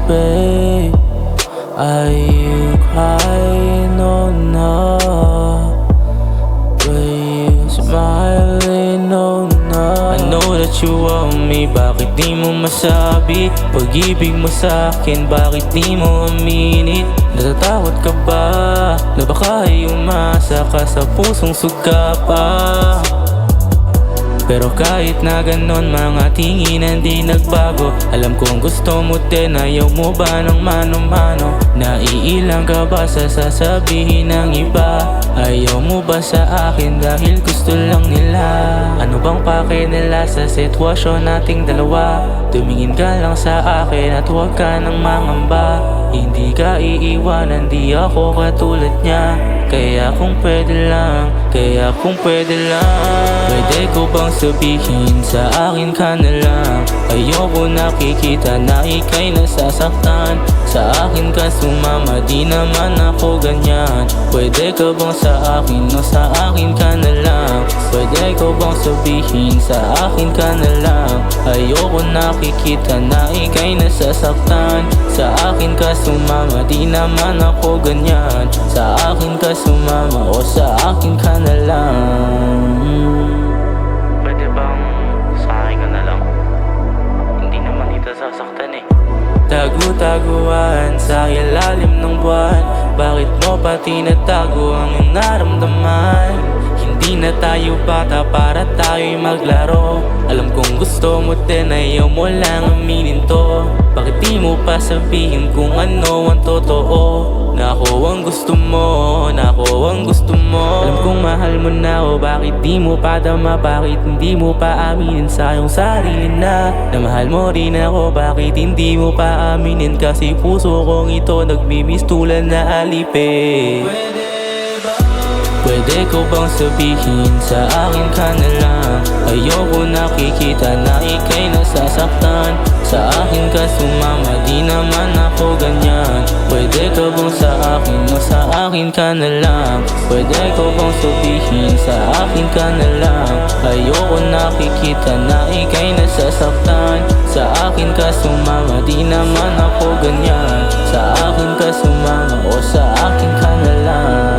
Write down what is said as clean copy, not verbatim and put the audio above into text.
babe, are you crying or not? Were you smiling or not? I know that you want me, bakit di mo masabi? Pag-ibig mo sa'kin, bakit di mo aminin? Natatakot ka ba na baka ay umasa ka sa pusong suga pa? Pero kahit na ganon, mga tinginan di nagbago. Alam kong gusto mo din, ayaw mo ba ng mano-mano? Naiilang ka ba sa sasabihin ng iba? Ayaw mo ba sa akin dahil gusto lang nila? Ano bang pake nila sa sitwasyon nating dalawa? Tumingin ka lang sa akin at huwag ka nang mangamba. Hindi ka iiwanan, di ako katulad niya. Kaya kung pwede lang, pwede ko bang sabihin sa akin ka na lang? Ayoko nakikita na ika'y nasasaktan. Sa akin ka sumama, di naman ako ganyan. Pwede ka bang sa akin o sa akin ka na lang? Pwede ko bang sabihin sa akin ka na lang? Ayoko nakikita na ika'y nasasaktan. Sa akin ka sumama, di naman ako ganyan. Sa akin ka sumama o sa akin ka na lang. Pwede bang sa akin ka na lang? Hindi naman kita sasaktan eh. Tagu-taguan sa ilalim ng buwan. Bakit mo pa tinatago ang iyong naramdaman? Hindi na tayo bata para tayo'y maglaro. Alam kong gusto mo din, ayaw mo lang aminin to. Bakit di mo pa sabihin kung ano ang totoo? Na ako ang gusto mo, na ako ang gusto mo. Alam kong mahal mo na ako, bakit di mo pa dama? Bakit hindi mo pa aminin sa iyong sarili na mahal mo rin ako? Bakit hindi mo pa aminin? Kasi puso kong ito nagmimistulan na alipin. Pwede ko bang sabihin sa akin ka na lang? Ayoko nakikita na ika'y nasasaktan. Sa akin ka sumama, di naman ako ganyan. Pwede ka bang sa akin o sa akin ka na lang? Pwede ko bang sabihin sa akin ka na lang? Ayoko nakikita na ika'y nasasaktan. Sa akin ka sumama, di naman ako ganyan. Sa akin ka sumama o sa akin ka na lang?